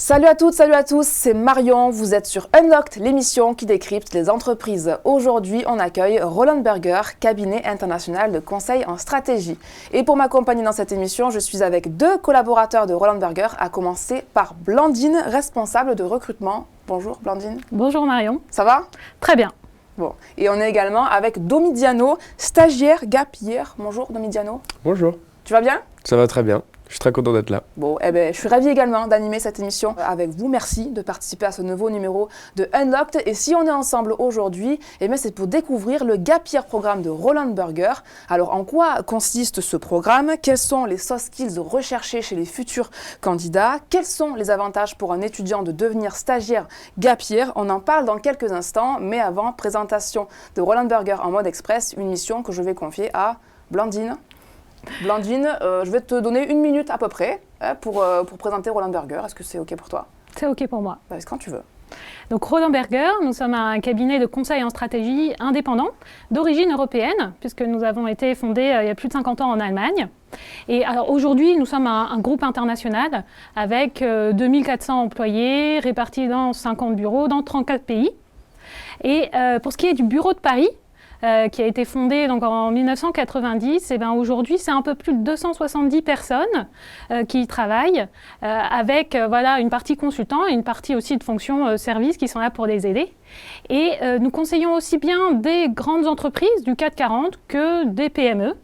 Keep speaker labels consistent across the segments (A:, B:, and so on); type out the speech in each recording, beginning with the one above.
A: Salut à toutes, salut à tous, c'est Marion, vous êtes sur Unlocked, l'émission qui décrypte les entreprises. Aujourd'hui, on accueille Roland Berger, cabinet international de conseil en stratégie. Et pour m'accompagner dans cette émission, je suis avec deux collaborateurs de Roland Berger, à commencer par Blandine, responsable de recrutement. Bonjour Blandine.
B: Bonjour Marion.
A: Ça va?
B: Très bien.
A: Bon, et on est également avec Domidiano, stagiaire Gap Year. Bonjour Domidiano.
C: Bonjour.
A: Tu vas bien?
C: Ça va très bien. Je suis très content d'être là.
A: Bon, je suis ravie également d'animer cette émission avec vous. Merci de participer à ce nouveau numéro de Unlocked. Et si on est ensemble aujourd'hui, c'est pour découvrir le Gap Year programme de Roland Berger. Alors, en quoi consiste ce programme? Quels sont les soft skills recherchés chez les futurs candidats? Quels sont les avantages pour un étudiant de devenir stagiaire Gap Year? On en parle dans quelques instants, mais avant, présentation de Roland Berger en mode express, une mission que je vais confier à Blandine. Blandine, je vais te donner 1 minute à peu près pour présenter Roland Berger. Est-ce que c'est OK pour toi?
B: C'est OK pour moi.
A: Quand tu veux.
B: Donc Roland Berger, nous sommes un cabinet de conseil en stratégie indépendant, d'origine européenne, puisque nous avons été fondés il y a plus de 50 ans en Allemagne. Et alors aujourd'hui, nous sommes un groupe international avec 2400 employés répartis dans 50 bureaux dans 34 pays. Et pour ce qui est du bureau de Paris, qui a été fondé donc en 1990, aujourd'hui c'est un peu plus de 270 personnes qui y travaillent, avec une partie consultant et une partie aussi de fonctions services qui sont là pour les aider. Et nous conseillons aussi bien des grandes entreprises du CAC 40 que des PME.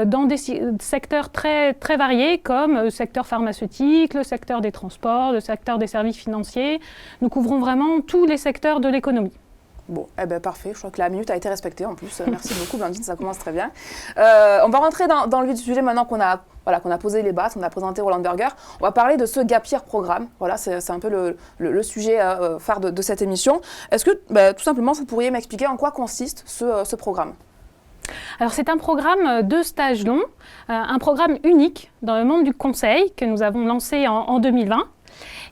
B: Dans des secteurs très, très variés comme le secteur pharmaceutique, le secteur des transports, le secteur des services financiers. Nous couvrons vraiment tous les secteurs de l'économie.
A: Bon, parfait. Je crois que la minute a été respectée en plus. Merci beaucoup, Blandine, ça commence très bien. On va rentrer dans le vif du sujet maintenant qu'on a posé les bases, on a présenté Roland Berger. On va parler de ce Gap Year programme. Voilà, c'est un peu le sujet phare de cette émission. Est-ce que, tout simplement, vous pourriez m'expliquer en quoi consiste ce programme?
B: Alors c'est un programme de stage long, un programme unique dans le monde du conseil que nous avons lancé en 2020.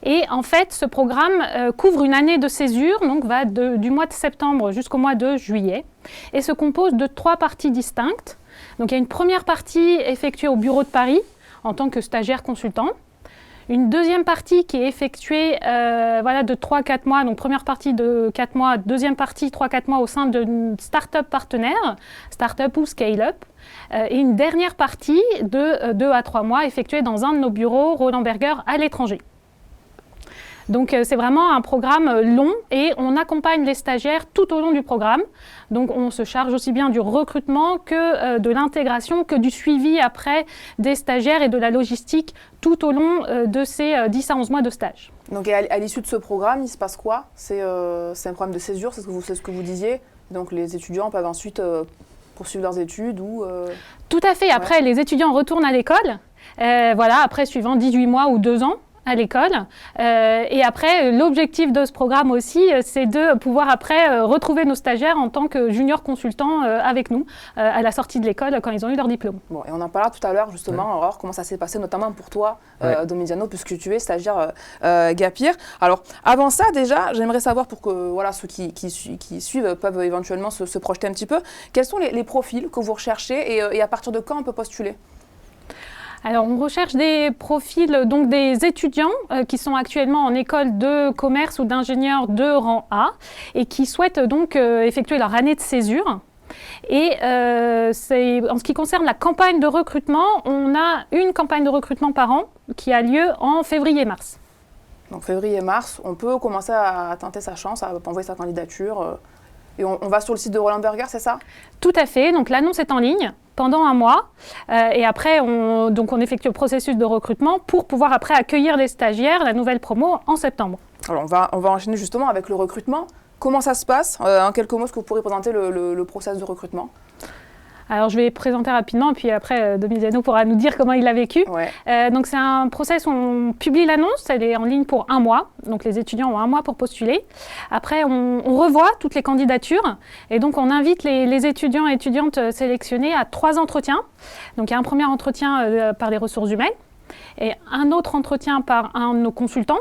B: Et en fait, ce programme couvre une année de césure, donc va du mois de septembre jusqu'au mois de juillet, et se compose de 3 parties distinctes. Donc il y a une première partie effectuée au bureau de Paris en tant que stagiaire consultant, une deuxième partie qui est effectuée de 3-4 mois, donc première partie de 4 mois, deuxième partie 3-4 mois au sein d'une start-up partenaire, start-up ou scale-up, et une dernière partie de 2 à 3 mois effectuée dans un de nos bureaux Roland Berger à l'étranger. Donc c'est vraiment un programme long et on accompagne les stagiaires tout au long du programme. Donc on se charge aussi bien du recrutement que de l'intégration, que du suivi après des stagiaires et de la logistique tout au long de ces 10 à 11 mois de stage.
A: Donc à l'issue de ce programme, il se passe quoi? C'est un programme de césure, c'est ce que vous disiez. Donc les étudiants peuvent ensuite poursuivre leurs études ou…
B: Tout à fait. Après, les étudiants retournent à l'école, après suivant 18 mois ou 2 ans. À l'école. Et après, l'objectif de ce programme aussi, c'est de pouvoir après retrouver nos stagiaires en tant que juniors consultants avec nous à la sortie de l'école quand ils ont eu leur diplôme.
A: Bon, et on en parlera tout à l'heure justement, Aurore, comment ça s'est passé notamment pour toi, Domidiano, puisque tu es stagiaire Gap Year. Alors, avant ça, déjà, j'aimerais savoir pour que ceux qui suivent peuvent éventuellement se projeter un petit peu, quels sont les profils que vous recherchez et à partir de quand on peut postuler?
B: Alors, on recherche des profils, donc des étudiants qui sont actuellement en école de commerce ou d'ingénieur de rang A et qui souhaitent donc effectuer leur année de césure. Et en ce qui concerne la campagne de recrutement, on a une campagne de recrutement par an qui a lieu en février-mars.
A: Donc février-mars, on peut commencer à tenter sa chance, à envoyer sa candidature. Et on va sur le site de Roland Berger, c'est ça?
B: Tout à fait. Donc l'annonce est en ligne pendant 1 mois. Et après, on effectue le processus de recrutement pour pouvoir après accueillir les stagiaires, la nouvelle promo, en septembre.
A: Alors on va enchaîner justement avec le recrutement. Comment ça se passe? En quelques mots, est-ce que vous pourrez présenter le process de recrutement?
B: Alors, je vais présenter rapidement, puis après, Domidiano pourra nous dire comment il l'a vécu.
A: Ouais.
B: Donc, c'est un process où on publie l'annonce, elle est en ligne pour 1 mois. Donc, les étudiants ont 1 mois pour postuler. Après, on revoit toutes les candidatures. Et donc, on invite les étudiants et étudiantes sélectionnés à 3 entretiens. Donc, il y a un premier entretien par les ressources humaines et un autre entretien par un de nos consultants,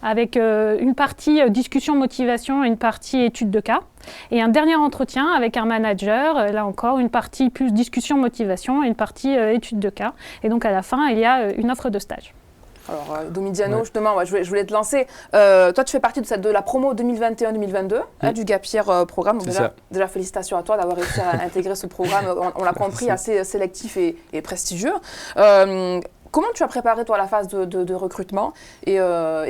B: avec une partie discussion motivation et une partie étude de cas. Et un dernier entretien avec un manager, là encore une partie plus discussion motivation et une partie étude de cas. Et donc à la fin, il y a une offre de stage.
A: Alors, Domiziano, justement, je voulais te lancer. Toi, tu fais partie de la promo 2021-2022 du Gap Year programme. Donc déjà, félicitations à toi d'avoir réussi à intégrer ce programme, on l'a compris, assez sélectif et prestigieux. Comment tu as préparé, toi, la phase de recrutement et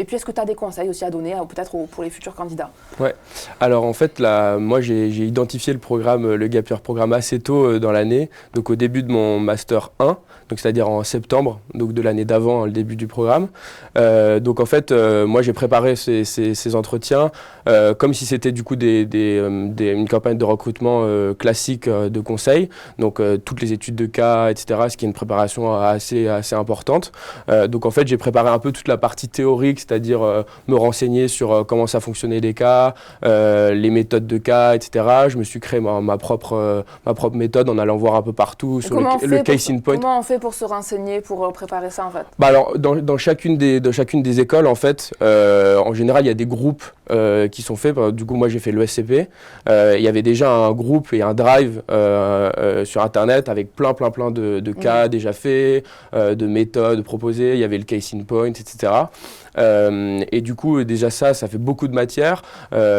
A: puis, est-ce que tu as des conseils aussi à donner, peut-être pour les futurs candidats?
C: Ouais. Alors, en fait, moi, j'ai identifié le Gap Year programme assez tôt dans l'année, donc au début de mon Master 1, donc c'est-à-dire en septembre, donc de l'année d'avant, le début du programme. Donc, en fait, moi, j'ai préparé ces entretiens comme si c'était du coup une campagne de recrutement classique de conseil, donc toutes les études de cas, etc., ce qui est une préparation assez importante. Donc en fait, j'ai préparé un peu toute la partie théorique, c'est-à-dire me renseigner sur comment ça fonctionnait les cas, les méthodes de cas, etc. Je me suis créé ma propre méthode en allant voir un peu partout sur le case in point.
A: Comment on fait pour se renseigner, pour préparer ça en fait?
C: Alors, dans chacune des écoles, en fait, en général, il y a des groupes qui sont faits. Du coup, moi, j'ai fait l'ESCP. Il y avait déjà un groupe et un drive sur Internet avec plein de cas déjà faits, de méthodes proposées. Il y avait le case in point, etc. Et du coup, déjà ça fait beaucoup de matière.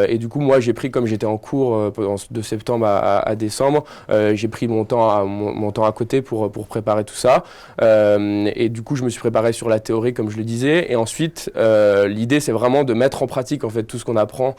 C: Et du coup, moi, j'ai pris, comme j'étais en cours de septembre à décembre, j'ai pris mon temps à côté pour préparer tout ça. Et du coup, je me suis préparé sur la théorie, comme je le disais. Et ensuite, l'idée, c'est vraiment de mettre en pratique en fait tout ce qu'on apprend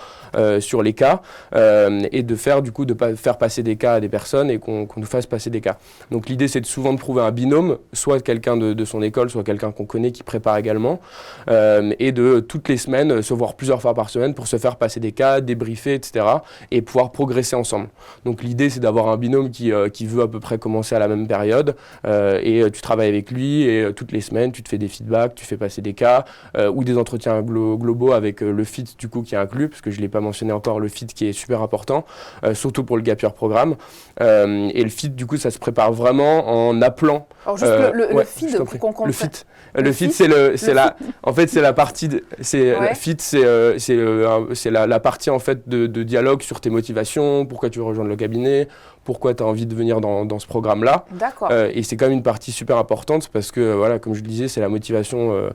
C: sur les cas et de faire passer des cas à des personnes et qu'on nous fasse passer des cas. Donc l'idée, c'est souvent de trouver un binôme, soit quelqu'un de son école, soit quelqu'un qu'on connaît qui prépare également, et de toutes les semaines se voir plusieurs fois par semaine pour se faire passer des cas, débriefer, etc. et pouvoir progresser ensemble. Donc l'idée, c'est d'avoir un binôme qui veut à peu près commencer à la même période et tu travailles avec lui et toutes les semaines, tu te fais des feedbacks, tu fais passer des cas ou des entretiens globaux avec le fit du coup qui est inclus, parce que je ne l'ai pas mentionné encore, le fit qui est super important, surtout pour le Gap Year programme. Et le fit, du coup, ça se prépare vraiment en appelant.
A: Alors juste le feed, pour qu'on comprenne.
C: Le feed, c'est la partie. Le feed, c'est la partie en fait de dialogue sur tes motivations, pourquoi tu veux rejoindre le cabinet, pourquoi tu as envie de venir dans ce programme-là.
A: D'accord.
C: Et c'est quand même une partie super importante parce que, voilà, comme je le disais, c'est la motivation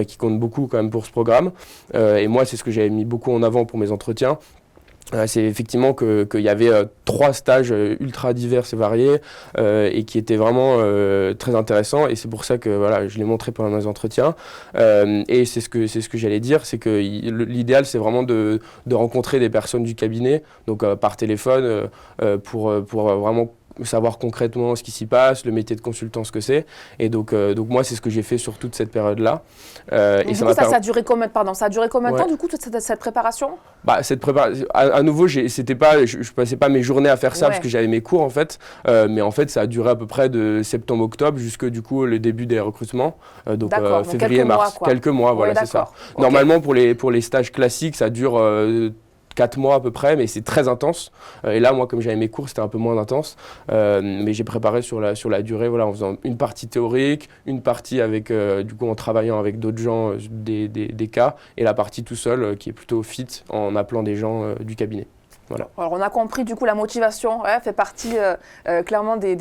C: qui compte beaucoup quand même pour ce programme. Et moi, c'est ce que j'avais mis beaucoup en avant pour mes entretiens. C'est effectivement qu'il y avait 3 stages ultra divers et variés et qui étaient vraiment très intéressants, et c'est pour ça que voilà, je l'ai montré pendant mes entretiens. Et c'est ce que j'allais dire, c'est que l'idéal, c'est vraiment de rencontrer des personnes du cabinet, donc par téléphone, pour vraiment savoir concrètement ce qui s'y passe, le métier de consultant, ce que c'est. Et donc moi, c'est ce que j'ai fait sur toute cette période-là.
A: Et du coup, ça a duré combien de temps, du coup, cette préparation?
C: Cette préparation, à nouveau, je passais pas mes journées à faire ça parce que j'avais mes cours, en fait. Mais en fait, ça a duré à peu près de septembre-octobre jusque, du coup, le début des recrutements. Donc février, mars. Quelques mois, voilà, c'est ça. Okay. Normalement, pour les stages classiques, ça dure 4 mois à peu près, mais c'est très intense. Et là, moi, comme j'avais mes cours, c'était un peu moins intense. Mais j'ai préparé sur la durée, voilà, en faisant une partie théorique, une partie avec, du coup, en travaillant avec d'autres gens des cas, et la partie tout seul, qui est plutôt fit, en appelant des gens du cabinet. Voilà.
A: Alors, on a compris, du coup, la motivation fait partie clairement des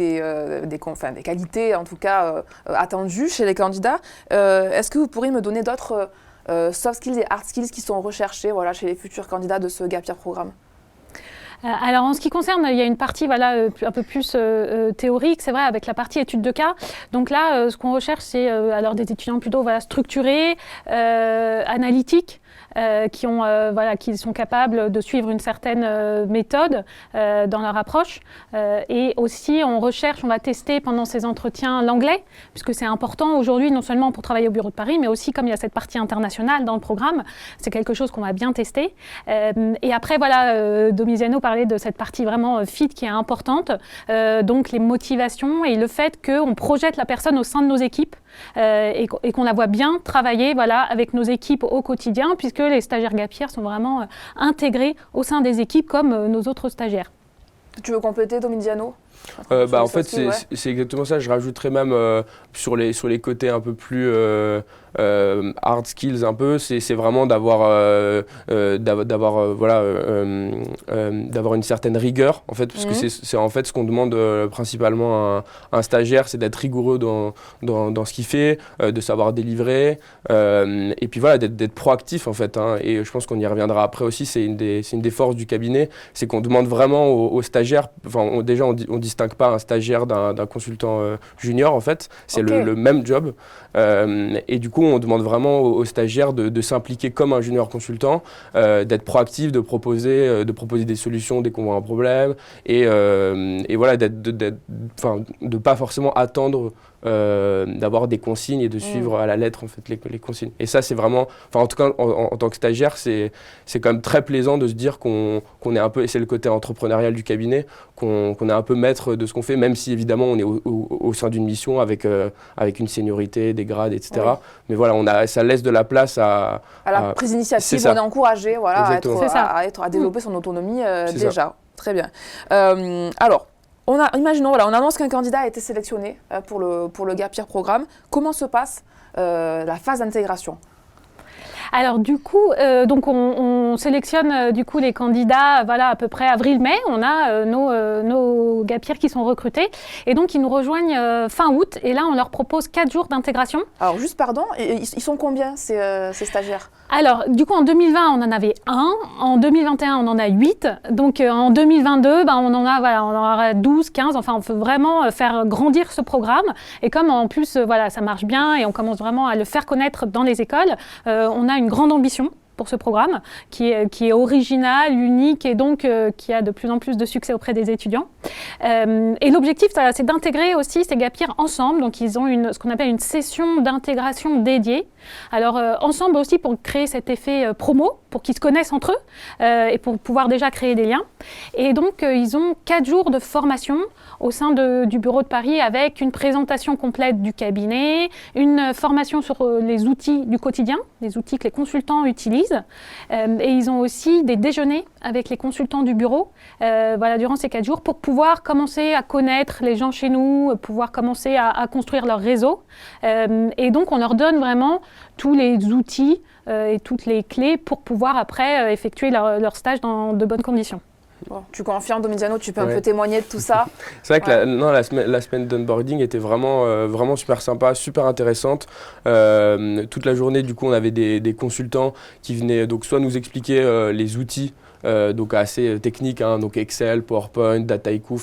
A: qualités, en tout cas, attendues chez les candidats. Est-ce que vous pourriez me donner d'autres soft skills et hard skills qui sont recherchés, voilà, chez les futurs candidats de ce Gap Year programme?
B: Alors, en ce qui concerne, il y a une partie un peu plus théorique, c'est vrai, avec la partie études de cas. Donc là, ce qu'on recherche, c'est alors des étudiants plutôt structurés, analytiques, qui sont capables de suivre une certaine méthode dans leur approche. Et aussi, on va tester pendant ces entretiens l'anglais, puisque c'est important aujourd'hui, non seulement pour travailler au bureau de Paris, mais aussi comme il y a cette partie internationale dans le programme, c'est quelque chose qu'on va bien tester. Et après, voilà, Domiziano parlait de cette partie vraiment fit qui est importante, donc les motivations et le fait qu'on projette la personne au sein de nos équipes et qu'on la voit bien travailler, voilà, avec nos équipes au quotidien, puisque les stagiaires Gap Year sont vraiment intégrés au sein des équipes comme nos autres stagiaires.
A: Tu veux compléter, Domiziano ?
C: En fait, c'est exactement ça. Je rajouterais même sur les côtés un peu plus hard skills un peu, c'est vraiment d'avoir une certaine rigueur en fait, parce que c'est en fait ce qu'on demande principalement à un stagiaire, c'est d'être rigoureux dans ce qu'il fait, de savoir délivrer, et puis voilà, d'être proactif en fait, hein. Et je pense qu'on y reviendra après aussi. C'est une des forces du cabinet, c'est qu'on demande vraiment aux stagiaires, on distingue pas un stagiaire d'un consultant junior en fait, c'est le même job, et du coup on demande vraiment aux stagiaires de s'impliquer comme un junior consultant, d'être proactif, de proposer des solutions dès qu'on voit un problème, et voilà, de pas forcément attendre d'avoir des consignes et de suivre à la lettre en fait les consignes. Et ça c'est vraiment, en tout cas en tant que stagiaire, c'est quand même très plaisant de se dire qu'on est un peu, et c'est le côté entrepreneurial du cabinet, qu'on est un peu maître de ce qu'on fait, même si évidemment on est au sein d'une mission avec une seniorité, des grades, etc. Oui. Mais voilà, ça laisse de la place à
A: la prise d'initiative. On est encouragé, voilà, à développer son autonomie déjà. Ça. Très bien. Alors, imaginons, on annonce qu'un candidat a été sélectionné pour le Gap Year programme. Comment se passe la phase d'intégration ?
B: Alors du coup, on sélectionne du coup les candidats, voilà, à peu près avril-mai. On a nos Gap Year qui sont recrutés, et donc ils nous rejoignent fin août. Et là, on leur propose 4 jours d'intégration.
A: Alors juste pardon, ils sont combien ces stagiaires ?
B: Alors du coup en 2020 on en avait 1, en 2021 on en a 8, donc en 2022 on en aura 12, 15, enfin on peut vraiment faire grandir ce programme, et comme en plus ça marche bien et on commence vraiment à le faire connaître dans les écoles, on a une grande ambition pour ce programme qui est original, unique, et donc qui a de plus en plus de succès auprès des étudiants. Et l'objectif, c'est d'intégrer aussi ces Gap Year ensemble. Donc ils ont ce qu'on appelle une session d'intégration dédiée. Alors ensemble aussi pour créer cet effet promo, pour qu'ils se connaissent entre eux et pour pouvoir déjà créer des liens. Et donc ils ont 4 jours de formation au sein du bureau de Paris, avec une présentation complète du cabinet, une formation sur les outils du quotidien, les outils que les consultants utilisent. Et ils ont aussi des déjeuners avec les consultants du bureau durant ces 4 jours, pour pouvoir commencer à connaître les gens chez nous, pouvoir commencer à construire leur réseau. Et donc on leur donne vraiment tous les outils et toutes les clés pour pouvoir après effectuer leur stage dans de bonnes conditions.
A: Bon, tu confirmes, Domiziano, tu peux un peu témoigner de tout ça.
C: C'est vrai que la semaine d'onboarding était vraiment super sympa, super intéressante. Toute la journée, du coup, on avait des consultants qui venaient donc soit nous expliquer les outils, donc assez techniques, hein, donc Excel, PowerPoint, Dataiku,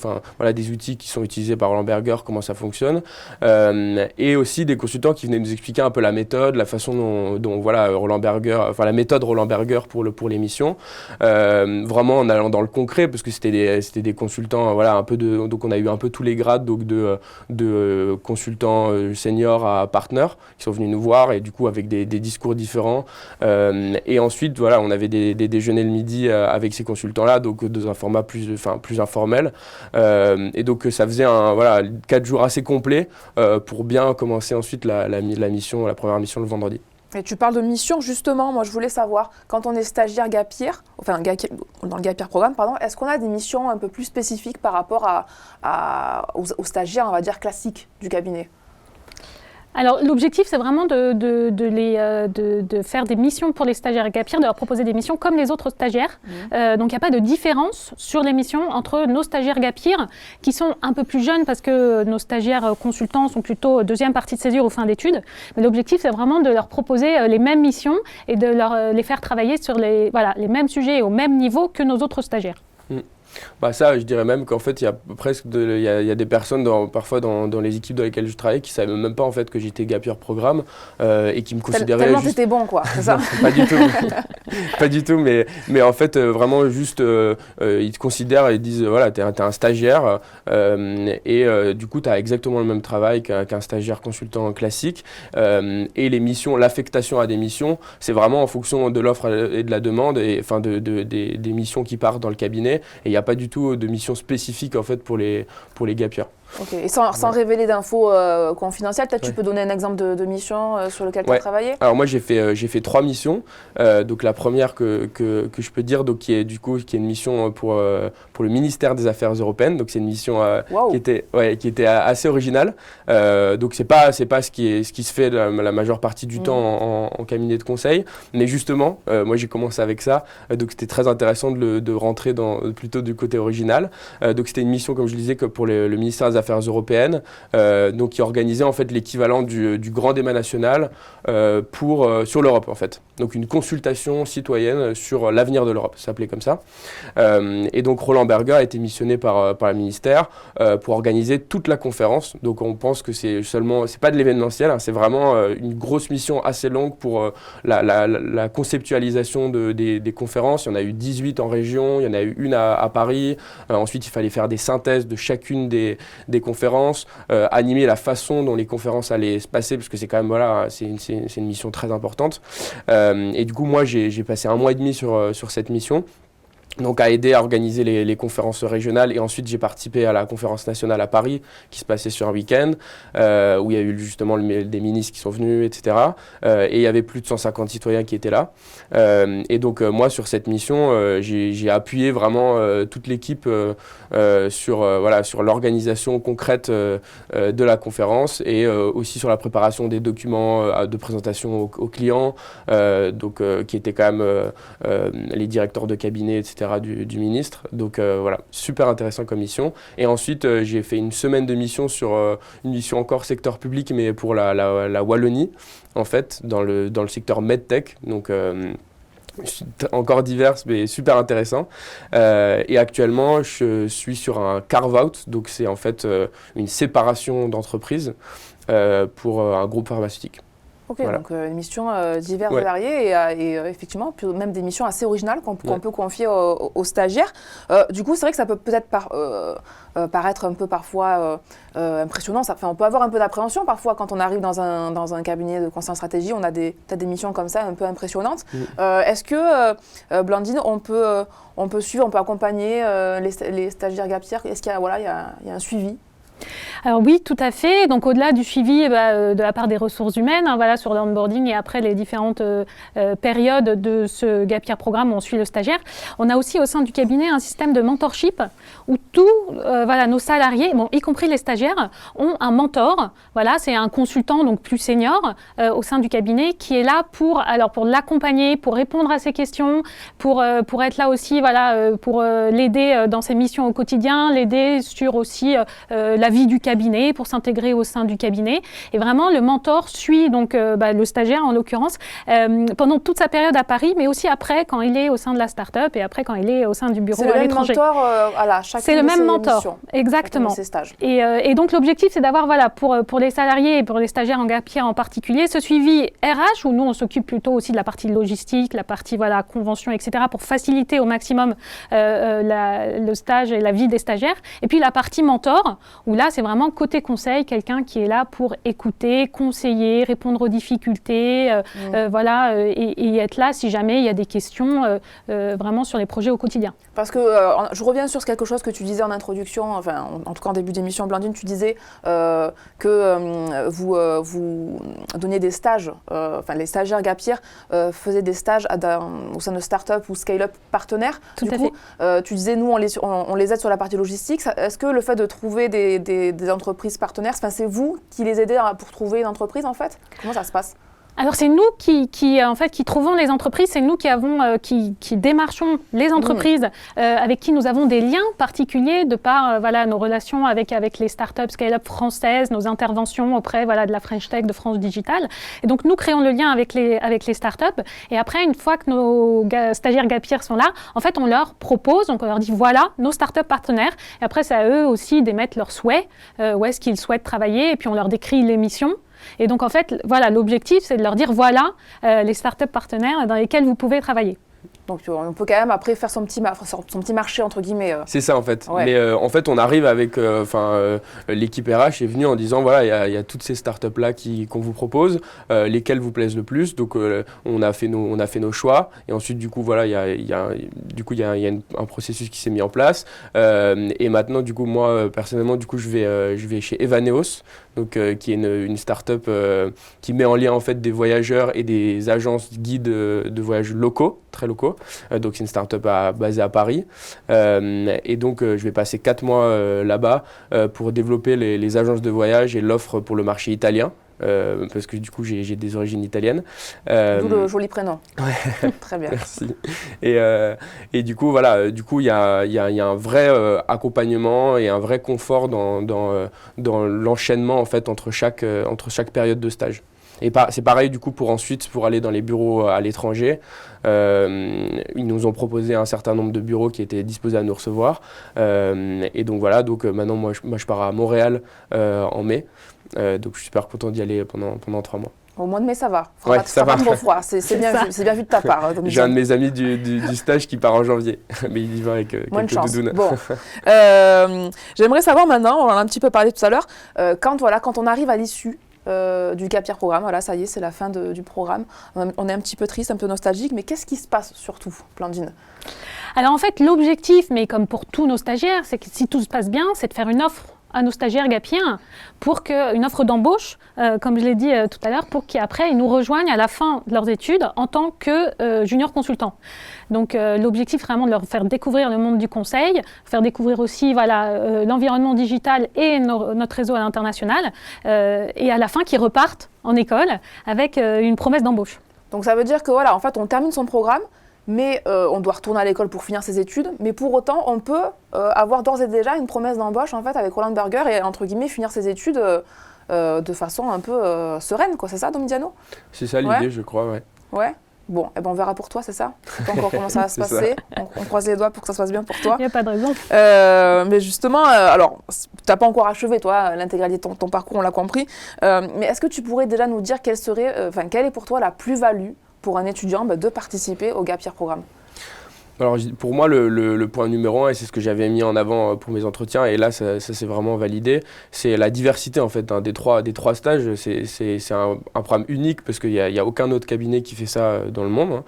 C: des outils qui sont utilisés par Roland Berger, comment ça fonctionne, et aussi des consultants qui venaient nous expliquer un peu la méthode, la façon dont Roland Berger, la méthode Roland Berger pour l'émission, vraiment en allant dans le concret, parce que c'était des consultants, donc on a eu un peu tous les grades, donc de consultants seniors à partners qui sont venus nous voir, et du coup avec des discours différents, et ensuite on avait des déjeuners le midi avec ces consultants-là, donc dans un format plus informel. Et donc ça faisait 4 jours assez complets pour bien commencer ensuite la première mission le vendredi.
A: Et tu parles de mission, justement, moi je voulais savoir, quand on est stagiaire Gap Year, dans le Gap Year programme, est-ce qu'on a des missions un peu plus spécifiques par rapport aux stagiaires, on va dire, classiques du cabinet ?
B: Alors l'objectif, c'est vraiment de faire des missions pour les stagiaires Gap Year, de leur proposer des missions comme les autres stagiaires. Donc il n'y a pas de différence sur les missions entre nos stagiaires Gap Year, qui sont un peu plus jeunes, parce que nos stagiaires consultants sont plutôt deuxième partie de césure ou fin d'études. Mais l'objectif, c'est vraiment de leur proposer les mêmes missions et de les faire travailler sur les mêmes sujets au même niveau que nos autres stagiaires.
C: Ça, je dirais même qu'en fait, il y a des personnes parfois dans les équipes dans lesquelles je travaillais qui ne savaient même pas en fait que j'étais Gap Year programme et qui me considéraient
A: tellement t'étais bon, quoi, c'est ça?
C: Pas du tout. Pas du tout, mais en fait, vraiment juste, ils te considèrent et disent, t'es un stagiaire et du coup, tu as exactement le même travail qu'un stagiaire consultant classique, et les missions, l'affectation à des missions, c'est vraiment en fonction de l'offre et de la demande, et des missions qui partent dans le cabinet, et il n'y a pas du tout de mission spécifique en fait pour les Gap Year.
A: Ok. Et sans révéler d'infos confidentielles, peut-être tu peux donner un exemple de mission sur lequel tu as travaillé?
C: Alors moi j'ai fait 3 missions. Donc la première que je peux dire, donc, qui est une mission pour le ministère des Affaires européennes. Donc c'est une mission qui était assez originale. Donc c'est pas ce qui se fait la majeure partie du temps en cabinet de conseil. Mais justement, moi j'ai commencé avec ça. Donc c'était très intéressant de rentrer plutôt du côté original. Donc c'était une mission, comme je le disais, que pour le ministère des Affaires européennes, donc qui organisait en fait l'équivalent du grand débat national sur l'Europe en fait. Donc une consultation citoyenne sur l'avenir de l'Europe, ça s'appelait comme ça. Et donc Roland Berger a été missionné par le ministère pour organiser toute la conférence. Donc on pense que c'est pas de l'événementiel, hein, c'est vraiment une grosse mission assez longue pour la conceptualisation des conférences. Il y en a eu 18 en région, il y en a eu une à Paris. Ensuite, il fallait faire des synthèses de chacune des conférences, animer la façon dont les conférences allaient se passer, parce que c'est quand même, c'est une mission très importante. Et du coup, moi, j'ai passé 1 mois et demi sur cette mission. Donc à aider à organiser les conférences régionales, et ensuite j'ai participé à la conférence nationale à Paris qui se passait sur un week-end où il y a eu justement des ministres qui sont venus, etc. Et il y avait plus de 150 citoyens qui étaient là. Et donc moi sur cette mission, j'ai appuyé vraiment toute l'équipe sur l'organisation concrète de la conférence, et aussi sur la préparation des documents de présentation aux clients, qui étaient quand même les directeurs de cabinet, etc. Du ministre. Donc voilà, super intéressant comme mission. Et ensuite, j'ai fait une semaine de mission sur une mission encore secteur public, mais pour la Wallonie, en fait, dans le secteur MedTech. Donc encore diverses, mais super intéressant. Et actuellement, je suis sur un carve-out. Donc c'est en fait une séparation d'entreprise pour un groupe pharmaceutique.
A: Ok, voilà. Donc une mission diverses et variées, et effectivement, même des missions assez originales qu'on peut confier aux stagiaires. Du coup, c'est vrai que ça peut peut-être paraître un peu parfois impressionnant. On peut avoir un peu d'appréhension parfois quand on arrive dans un cabinet de conseil en stratégie. On a peut-être des missions comme ça un peu impressionnantes. Est-ce que, Blandine, on peut suivre, on peut accompagner les stagiaires gap year? Est-ce qu'il y a un suivi?
B: Alors oui, tout à fait. Donc au-delà du suivi de la part des ressources humaines, sur l'onboarding et après les différentes périodes de ce gap year programme où on suit le stagiaire, on a aussi au sein du cabinet un système de mentorship où tous nos salariés, y compris les stagiaires, ont un mentor. C'est un consultant donc plus senior au sein du cabinet qui est là pour l'accompagner, pour répondre à ses questions, pour être là aussi pour l'aider dans ses missions au quotidien, l'aider sur aussi la vie du cabinet, pour s'intégrer au sein du cabinet. Et vraiment, le mentor suit donc le stagiaire en l'occurrence pendant toute sa période à Paris, mais aussi après quand il est au sein de la start-up et après quand il est au sein du bureau à l'étranger.
A: C'est le même mentor à chacune
B: C'est le même mentor,
A: missions,
B: exactement.
A: Ces stages.
B: Et donc l'objectif, c'est d'avoir pour les salariés et pour les stagiaires en gap year en particulier, ce suivi RH où nous on s'occupe plutôt aussi de la partie logistique, la partie convention, etc. pour faciliter au maximum le stage et la vie des stagiaires. Et puis la partie mentor où là c'est vraiment côté conseil, quelqu'un qui est là pour écouter, conseiller, répondre aux difficultés, et être là si jamais il y a des questions vraiment sur les projets au quotidien.
A: Parce que je reviens sur quelque chose que tu disais en introduction, en tout cas en début d'émission, Blandine, tu disais que vous donniez des stages, les stagiaires gap year faisaient des stages au sein de start-up ou scale-up partenaires.
B: Tout à fait.
A: Tu disais, nous on les aide sur la partie logistique. Est-ce que le fait de trouver des entreprises partenaires, c'est vous qui les aidez pour trouver une entreprise en fait? Comment ça se passe?
B: Alors c'est nous qui trouvons les entreprises, c'est nous qui démarchons les entreprises avec qui nous avons des liens particuliers de par nos relations avec les startups scale-up françaises, nos interventions auprès de la French Tech, de France Digital. Et donc nous créons le lien avec les startups, et après une fois que nos stagiaires gap year sont là, en fait on leur propose, donc on leur dit voilà nos startups partenaires, et après c'est à eux aussi d'émettre leurs souhaits, où est-ce qu'ils souhaitent travailler, et puis on leur décrit les missions. Et donc en fait, l'objectif c'est de leur dire les startups partenaires dans lesquels vous pouvez travailler.
A: Donc on peut quand même après faire son petit marché entre guillemets.
C: C'est ça en fait.
A: Ouais.
C: Mais en fait on arrive avec, l'équipe RH est venue en disant voilà il y a toutes ces startups là qu'on vous propose, lesquelles vous plaisent le plus. Donc on a fait nos choix et ensuite du coup voilà il y a un processus qui s'est mis en place. Et maintenant du coup moi personnellement du coup je vais chez Evaneos, donc qui est une startup qui met en lien en fait des voyageurs et des agences guides de voyage locaux, très locaux. Donc c'est une startup basée à Paris. Et donc je vais passer 4 mois là-bas pour développer les agences de voyage et l'offre pour le marché italien. Parce que du coup j'ai des origines italiennes.
A: D'où le joli prénom.
C: Ouais.
A: Très bien.
C: Merci. Et du coup voilà, il y a un vrai accompagnement et un vrai confort dans l'enchaînement en fait entre chaque période de stage. Et c'est pareil du coup pour aller dans les bureaux à l'étranger. Ils nous ont proposé un certain nombre de bureaux qui étaient disposés à nous recevoir. Et donc voilà, maintenant moi je pars à Montréal en mai. Donc je suis super content d'y aller pendant 3 mois.
A: Au mois de mai, ça va.
C: Ça va.
A: Pas trop froid. C'est bien vu de ta part.
C: J'ai un de mes amis du stage qui part en janvier, mais il y va avec quelques doudounes.
A: Bon. J'aimerais savoir maintenant, on en a un petit peu parlé tout à l'heure, quand on arrive à l'issue du Gap Year Programme, voilà, ça y est, c'est la fin du programme. On est un petit peu triste, un peu nostalgique, mais qu'est-ce qui se passe surtout, Blandine ?
B: Alors en fait, l'objectif, mais comme pour tous nos stagiaires, c'est que si tout se passe bien, c'est de faire une offre à nos stagiaires gapiens pour une offre d'embauche, comme je l'ai dit tout à l'heure, pour qu'après ils nous rejoignent à la fin de leurs études en tant que junior consultant. Donc l'objectif vraiment de leur faire découvrir le monde du conseil, faire découvrir aussi l'environnement digital et notre réseau à l'international, et à la fin qu'ils repartent en école avec une promesse d'embauche.
A: Donc ça veut dire que voilà, en fait, on termine son programme, mais on doit retourner à l'école pour finir ses études, mais pour autant, on peut avoir d'ores et déjà une promesse d'embauche en fait avec Roland Berger et entre guillemets finir ses études de façon un peu sereine, quoi. C'est ça, Domitiano ?
C: C'est ça l'idée, je crois, ouais.
A: Ouais. Bon, on verra pour toi, c'est ça ? Je sais pas encore comment ça va se passer. On croise les doigts pour que ça se passe bien pour toi.
B: Il n'y a pas de raison.
A: Mais justement, alors, tu n'as pas encore achevé, toi, l'intégralité de ton parcours, on l'a compris. Mais est-ce que tu pourrais déjà nous dire quelle est pour toi la plus-value pour un étudiant de participer au Gap Year Programme ?
C: Alors pour moi, le point numéro 1, et c'est ce que j'avais mis en avant pour mes entretiens, et là ça s'est vraiment validé, c'est la diversité en fait, des trois stages. C'est un programme unique parce qu'il n'y a aucun autre cabinet qui fait ça dans le monde.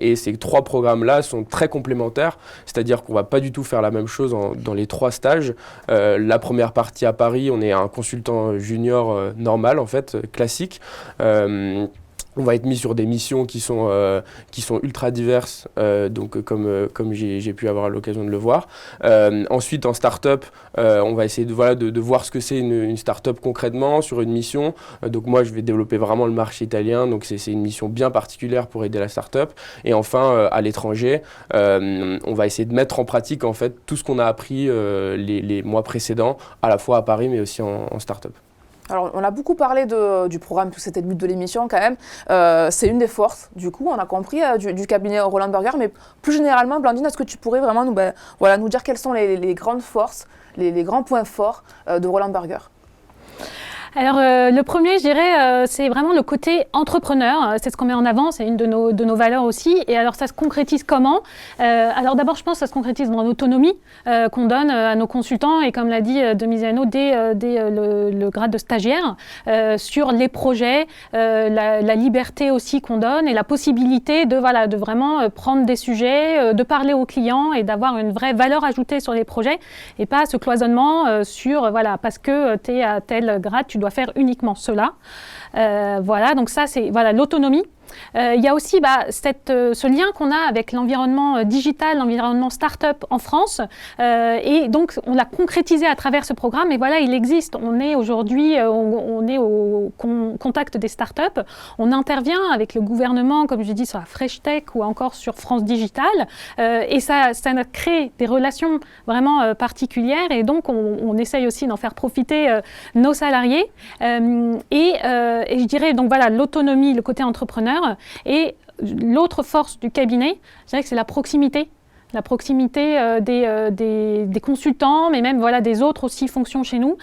C: Et ces 3 programmes-là sont très complémentaires, c'est-à-dire qu'on ne va pas du tout faire la même chose dans les 3 stages. La première partie à Paris, on est un consultant junior normal en fait, classique. On va être mis sur des missions qui sont ultra diverses, donc comme j'ai pu avoir l'occasion de le voir. Ensuite, en start-up, on va essayer de voir ce que c'est une start-up concrètement sur une mission. Donc moi, je vais développer vraiment le marché italien, donc c'est une mission bien particulière pour aider la start-up. Et enfin, à l'étranger, on va essayer de mettre en pratique en fait tout ce qu'on a appris les mois précédents, à la fois à Paris mais aussi en start-up.
A: Alors, on a beaucoup parlé du programme, tout c'était le but de l'émission quand même. C'est une des forces, du coup, on a compris, du cabinet Roland Berger. Mais plus généralement, Blandine, est-ce que tu pourrais vraiment nous dire quelles sont les grandes forces, les grands points forts de Roland Berger ?
B: Alors, le premier, je dirais, c'est vraiment le côté entrepreneur. C'est ce qu'on met en avant, c'est une de nos valeurs aussi. Et alors, ça se concrétise comment ? Alors, d'abord, je pense que ça se concrétise dans l'autonomie qu'on donne à nos consultants. Et comme l'a dit Domitiano, dès le grade de stagiaire, sur les projets, la liberté aussi qu'on donne et la possibilité de vraiment prendre des sujets, de parler aux clients et d'avoir une vraie valeur ajoutée sur les projets et pas ce cloisonnement parce que tu es à tel grade, tu dois faire uniquement cela. Donc ça, c'est l'autonomie. Il y a aussi ce lien qu'on a avec l'environnement digital, l'environnement start-up en France. Et donc, on l'a concrétisé à travers ce programme. Et voilà, il existe. On est aujourd'hui, on est au contact des start-up. On intervient avec le gouvernement, comme je dis, sur la Fresh Tech ou encore sur France Digital. Et ça crée des relations vraiment particulières. Et donc, on essaye aussi d'en faire profiter nos salariés. Et je dirais, donc voilà, l'autonomie, le côté entrepreneur. Et l'autre force du cabinet, je dirais que c'est la proximité. la proximité des consultants, mais même voilà, des autres aussi fonctions chez nous,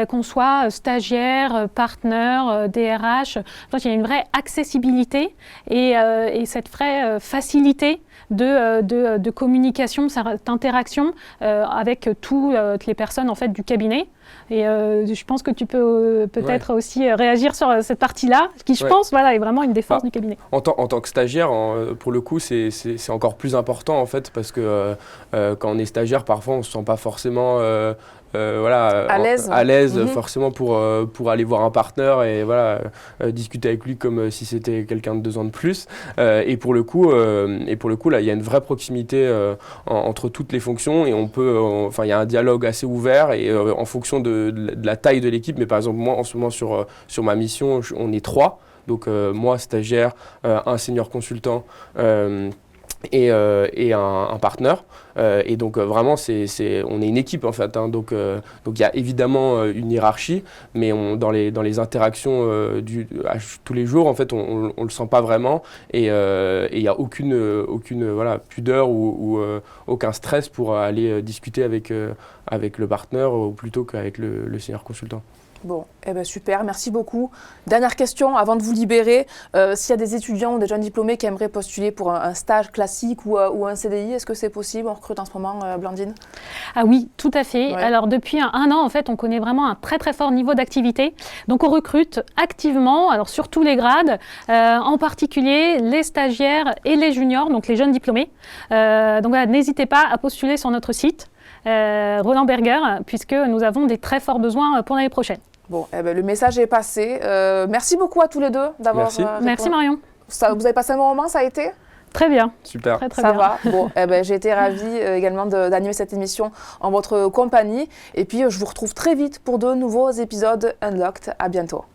B: qu'on soit stagiaire, partenaire, DRH. Donc, il y a une vraie accessibilité et cette vraie facilité de communication, d'interaction avec toutes les personnes en fait, du cabinet. Et je pense que tu peux peut-être aussi réagir sur cette partie-là, qui je pense voilà, est vraiment une des forces du cabinet.
C: En tant que stagiaire, pour le coup, c'est encore plus important en fait, parce que quand on est stagiaire, parfois on ne se sent pas forcément à l'aise forcément pour aller voir un partenaire et voilà, discuter avec lui comme si c'était quelqu'un de 2 ans de plus. Et pour le coup, là, il y a une vraie proximité entre toutes les fonctions et il y a un dialogue assez ouvert et en fonction de la taille de l'équipe. Mais par exemple, moi, en ce moment, sur ma mission, on est 3. Donc moi, stagiaire, un senior consultant et un partenaire. Et donc vraiment, on est une équipe en fait. Hein, donc il y a évidemment une hiérarchie, mais dans les interactions tous les jours, en fait, on le sent pas vraiment. Et il n'y a aucune pudeur ou aucun stress pour aller discuter avec le partenaire plutôt qu'avec le senior consultant.
A: Bon, super, merci beaucoup. Dernière question avant de vous libérer. S'il y a des étudiants ou des jeunes diplômés qui aimeraient postuler pour un stage classique ou un CDI, est-ce que c'est possible? On recrute en ce moment, Blandine?
B: Ah oui, tout à fait.
A: Ouais.
B: Alors depuis un an, en fait, on connaît vraiment un très très fort niveau d'activité. Donc on recrute activement, alors sur tous les grades, en particulier les stagiaires et les juniors, donc les jeunes diplômés. Donc voilà, n'hésitez pas à postuler sur notre site. Roland Berger, puisque nous avons des très forts besoins pour l'année prochaine.
A: Bon, le message est passé. Merci beaucoup à tous les deux d'avoir répondu.
B: Merci Marion.
A: Vous avez passé un bon moment, ça a été?
B: Très bien.
C: Super.
B: Très, très
A: ça
B: bien.
A: va. Bon, j'ai été ravie également d'animer cette émission en votre compagnie. Et puis, je vous retrouve très vite pour de nouveaux épisodes Unlocked. À bientôt.